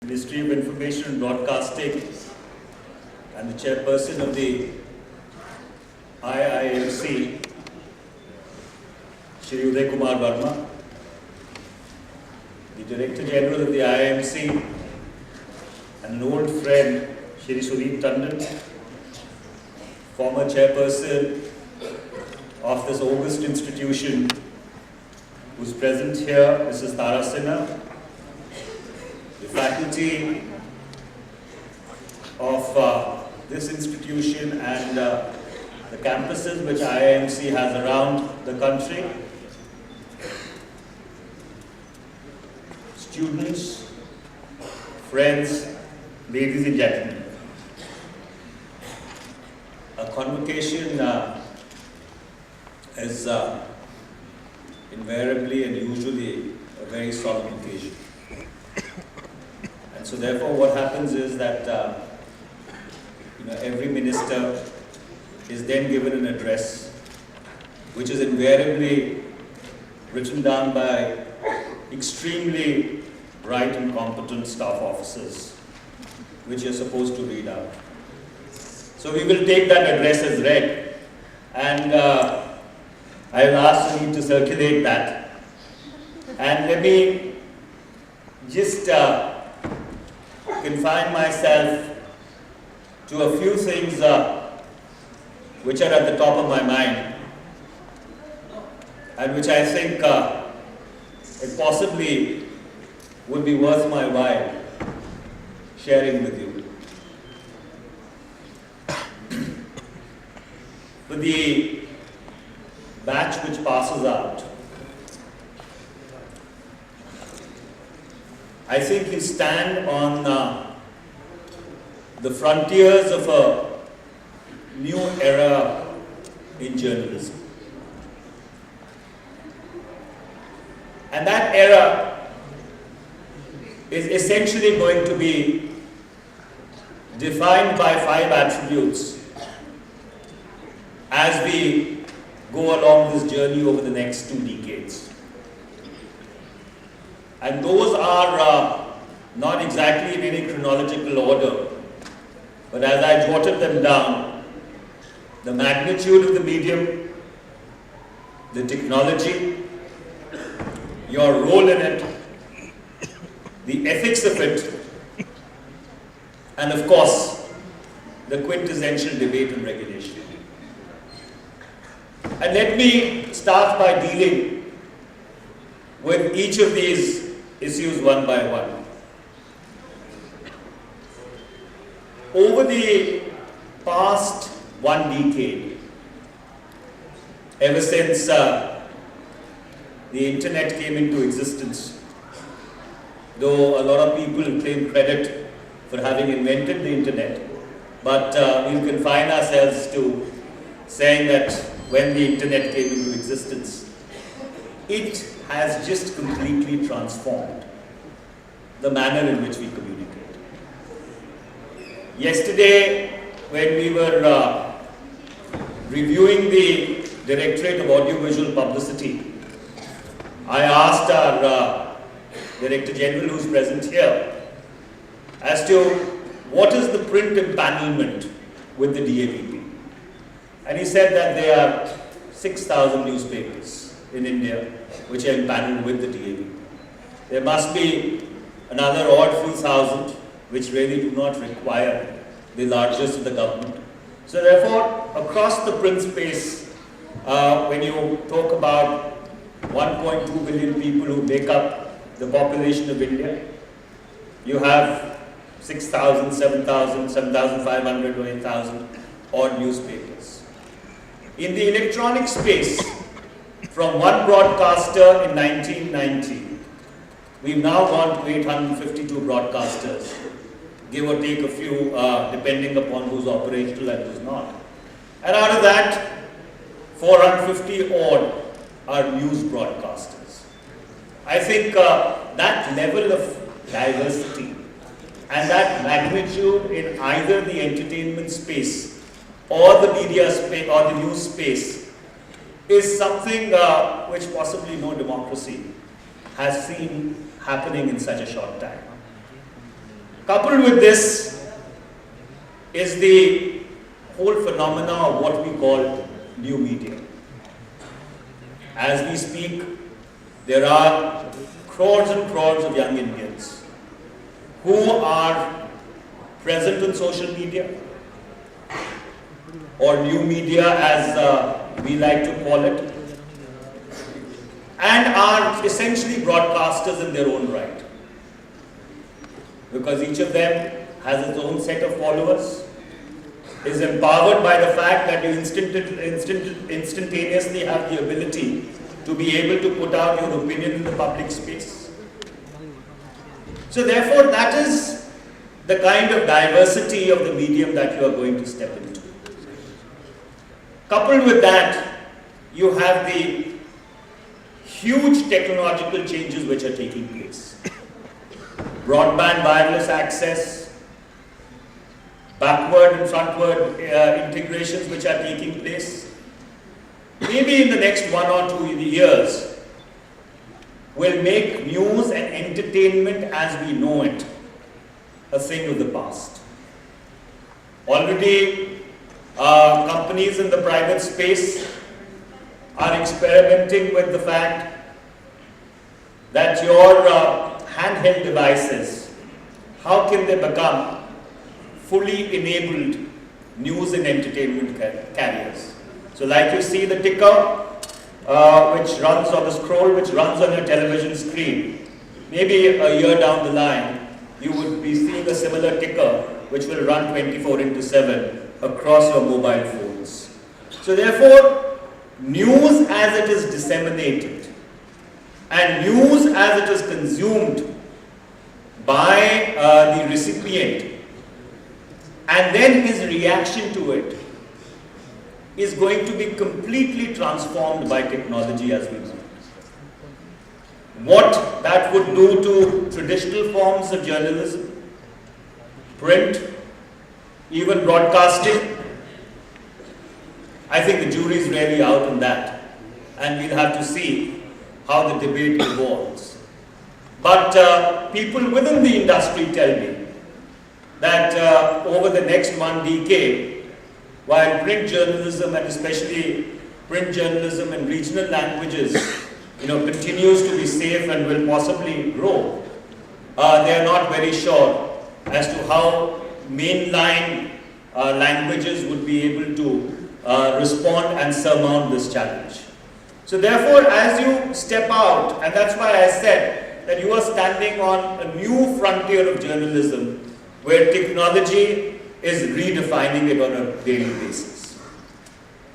Ministry of Information and Broadcasting and the chairperson of the IIMC, Shri Uday Kumar Verma, the Director General of the IIMC, and an old friend, Shri Sudeep Tandon, former chairperson of this august institution, who's present here, Mrs. Tara Sinha, the faculty of this institution and the campuses which IIMC has around the country, students, friends, ladies and gentlemen. A convocation is invariably and usually a very solemn occasion. And so therefore what happens is that every minister is then given an address which is invariably written down by extremely bright and competent staff officers, which you're supposed to read out. So we will take that address as read, and I will ask Sunil to circulate that. And let me just confine myself to a few things which are at the top of my mind and which I think it possibly would be worth my while sharing with you. For the batch which passes out, I think you stand on the frontiers of a new era in journalism. And that era is essentially going to be defined by 5 attributes as we go along this journey over the next 2 decades. And those are not exactly in any chronological order, but as I jotted them down, the magnitude of the medium, the technology, your role in it, the ethics of it, and of course, the quintessential debate on regulation. And let me start by dealing with each of these issues one by one. Over the past 1 decade, ever since the internet came into existence, though a lot of people claim credit for having invented the internet, but we'll confine ourselves to saying that when the internet came into existence, it has just completely transformed the manner in which we communicate. Yesterday, when we were reviewing the Directorate of Audiovisual Publicity, I asked our Director General, who's present here, as to what is the print empanelment with the DAVP. And he said that there are 6,000 newspapers in India which are empaneled with the DAVP. There must be another odd few thousand which really do not require the largest of the government. So therefore, across the print space, when you talk about 1.2 billion people who make up the population of India, you have 6,000, 7,000, 7,500 or 8,000 odd newspapers. In the electronic space, from one broadcaster in 1990, we've now gone to 852 broadcasters, give or take a few, depending upon who's operational and who's not. And out of that, 450 odd are news broadcasters. I think that level of diversity and that magnitude in either the entertainment space or the media space or the news space is something which possibly no democracy has seen happening in such a short time. Coupled with this is the whole phenomena of what we call new media. As we speak, there are crores and crores of young Indians who are present on social media, or new media as we like to call it, and are essentially broadcasters in their own right. Because each of them has its own set of followers, is empowered by the fact that you instantaneously have the ability to be able to put out your opinion in the public space. So therefore, that is the kind of diversity of the medium that you are going to step into. Coupled with that, you have the huge technological changes which are taking place. Broadband wireless access, backward and frontward integrations which are taking place. Maybe in the next 1 or 2 years will make news and entertainment as we know it a thing of the past. Already companies in the private space are experimenting with the fact that your handheld devices, how can they become fully enabled news and entertainment carriers. So like you see the ticker which runs on the scroll, which runs on your television screen, maybe a year down the line, you would be seeing a similar ticker which will run 24/7 across your mobile phones. So therefore, news as it is disseminated and news as it is consumed by the recipient, and then his reaction to it, is going to be completely transformed by technology as we know. What that would do to traditional forms of journalism, print, even broadcasting, I think the jury is really out on that, and we'll have to see how the debate evolves. But people within the industry tell me that over the next 1 decade, while print journalism, and especially print journalism in regional languages, continues to be safe and will possibly grow, they are not very sure as to how mainline languages would be able to respond and surmount this challenge. So therefore, as you step out, and that's why I said that you are standing on a new frontier of journalism where technology is redefining it on a daily basis.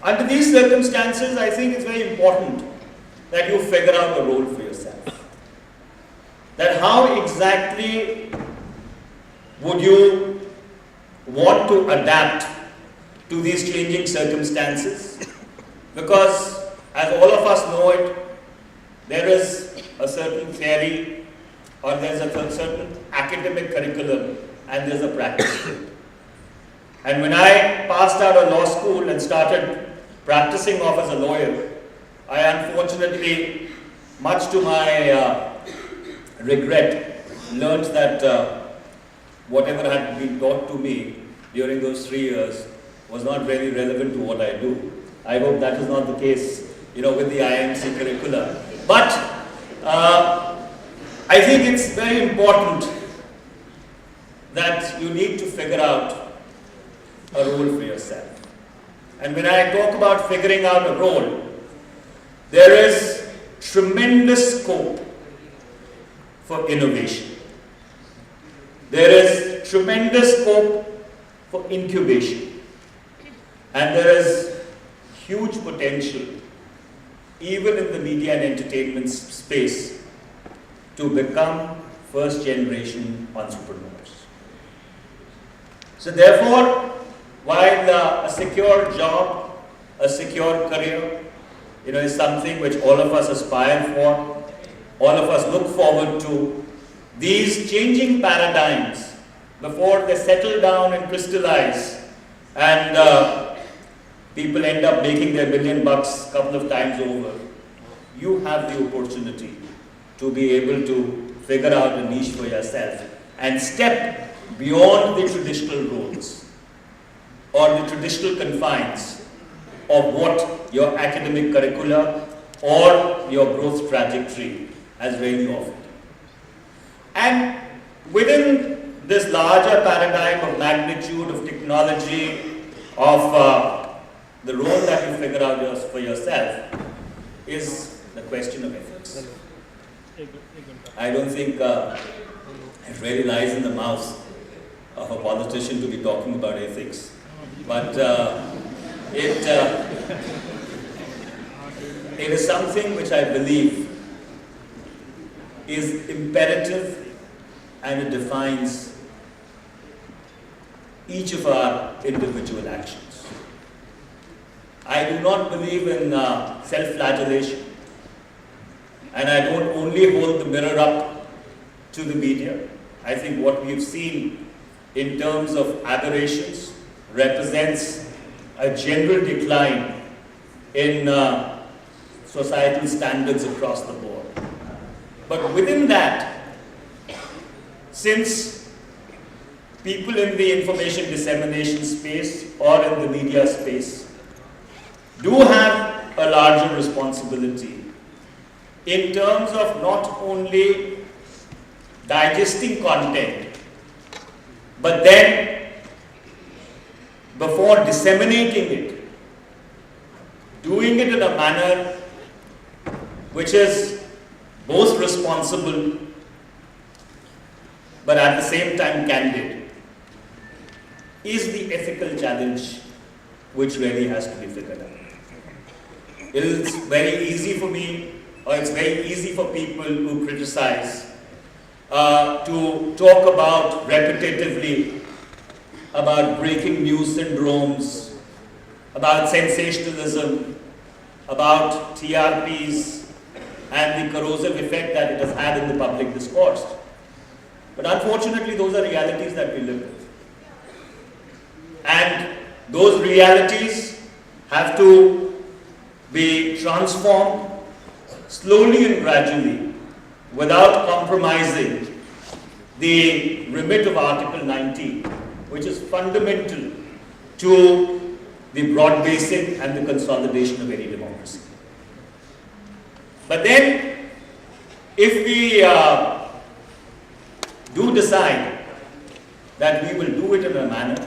Under these circumstances, I think it's very important that you figure out a role for yourself. That how exactly would you want to adapt to these changing circumstances? Because as all of us know it, there is a certain theory, or there's a certain academic curriculum, and there's a practice. And when I passed out of law school and started practicing off as a lawyer, I unfortunately, much to my regret, learned that whatever had been taught to me during those 3 years was not very relevant to what I do. I hope that is not the case, with the IMC curricula. But I think it's very important that you need to figure out a role for yourself. And when I talk about figuring out a role, there is tremendous scope for innovation. There is tremendous scope for incubation. And there is huge potential, even in the media and entertainment space, to become first generation entrepreneurs. So therefore, while a secure job, a secure career, is something which all of us aspire for, all of us look forward to, these changing paradigms, before they settle down and crystallize, and people end up making their $1 million a couple of times over, you have the opportunity to be able to figure out a niche for yourself and step beyond the traditional roles or the traditional confines of what your academic curricula or your growth trajectory has really offered. And within this larger paradigm of magnitude, of technology, of the role that you figure out for yourself is the question of ethics. I don't think it really lies in the mouth of a politician to be talking about ethics, but it is something which I believe is imperative, and it defines each of our individual actions. I do not believe in self-flagellation, and I don't only hold the mirror up to the media. I think what we've seen in terms of aberrations represents a general decline in societal standards across the board. But within that, since people in the information dissemination space or in the media space do have a larger responsibility in terms of not only digesting content, but then before disseminating it, doing it in a manner which is both responsible but at the same time candid, is the ethical challenge which really has to be figured out. It's very easy for me, or it's very easy for people who criticize to talk about repetitively about breaking news syndromes, about sensationalism, about TRPs, and the corrosive effect that it has had in the public discourse. But unfortunately, those are realities that we live with. And those realities have to be transformed slowly and gradually without compromising the remit of Article 19, which is fundamental to the broad basing and the consolidation of any democracy. But then, if we do decide that we will do it in a manner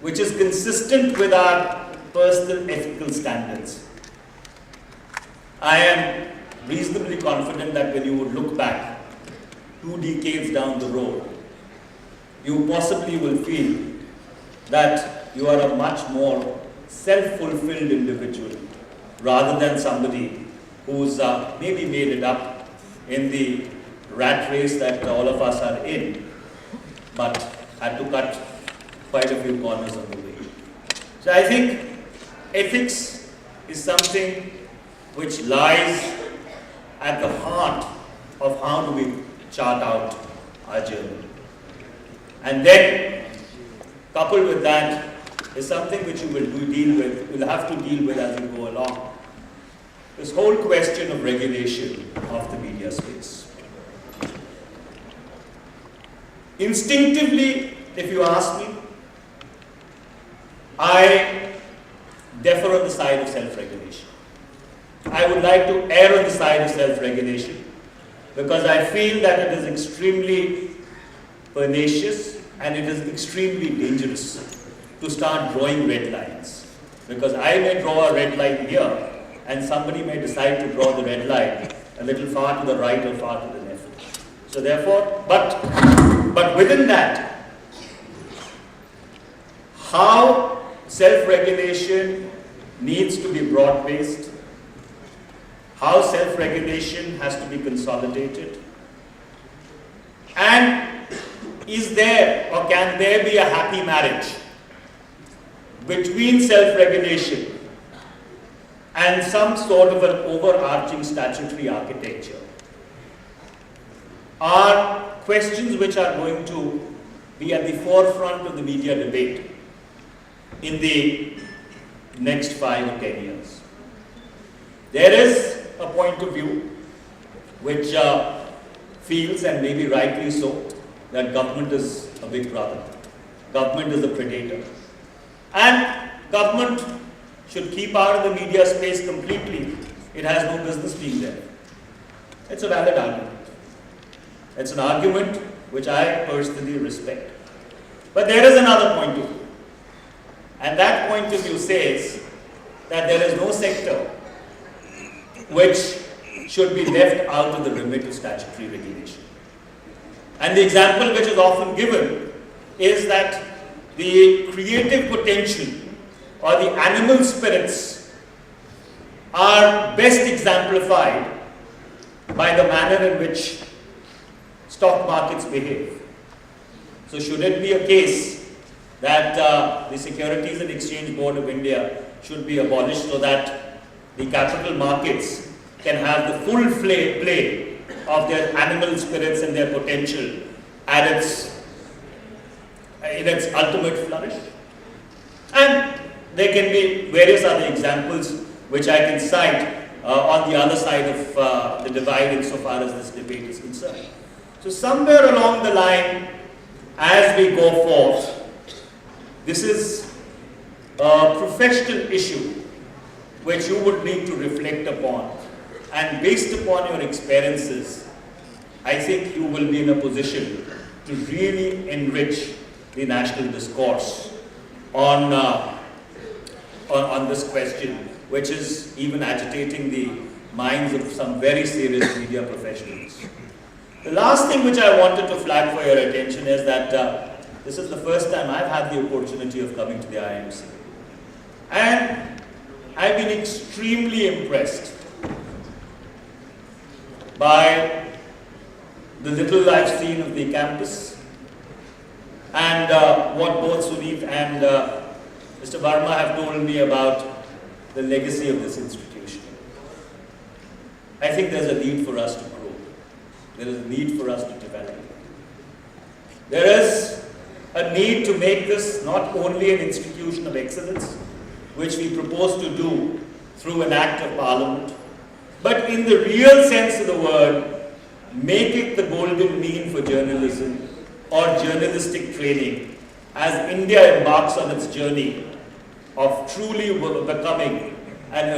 which is consistent with our personal ethical standards, I am reasonably confident that when you would look back 2 decades down the road, you possibly will feel that you are a much more self-fulfilled individual rather than somebody who's maybe made it up in the rat race that all of us are in, but had to cut quite a few corners on the way. So I think ethics is something which lies at the heart of how do we chart out our journey. And then, coupled with that, is something which you will have to deal with as you go along. This whole question of regulation of the media space. Instinctively, if you ask me, I differ on the side of self-regulation. I would like to err on the side of self-regulation because I feel that it is extremely pernicious and it is extremely dangerous to start drawing red lines. Because I may draw a red line here and somebody may decide to draw the red line a little far to the right or far to the left. So therefore, but within that, how self-regulation needs to be broad-based, how self-regulation has to be consolidated, and is there or can there be a happy marriage between self-regulation and some sort of an overarching statutory architecture, are questions which are going to be at the forefront of the media debate in the next 5 or 10 years. There is a point of view which feels, and maybe rightly so, that government is a big brother. Government is a predator. And government should keep out of the media space completely. It has no business being there. It's a valid argument. It's an argument which I personally respect. But there is another point of view. And that point of view says that there is no sector which should be left out of the remit of statutory regulation. And the example which is often given is that the creative potential or the animal spirits are best exemplified by the manner in which stock markets behave. So should it be a case that the Securities and Exchange Board of India should be abolished so that the capital markets can have the full play of their animal spirits and their potential at in its ultimate flourish? And there can be various other examples which I can cite on the other side of the divide insofar as this debate is concerned. So somewhere along the line, as we go forth, this is a professional issue which you would need to reflect upon, and based upon your experiences, I think you will be in a position to really enrich the national discourse on this question, which is even agitating the minds of some very serious media professionals. The last thing which I wanted to flag for your attention is that this is the first time I've had the opportunity of coming to the IMC. And I've been extremely impressed by the little I've seen of the campus and what both Sunit and Mr. Verma have told me about the legacy of this institution. I think there's a need for us to grow. There is a need for us to develop. There is a need to make this not only an institution of excellence, which we propose to do through an act of parliament, but in the real sense of the word, make it the golden mean for journalism or journalistic training as India embarks on its journey of truly becoming an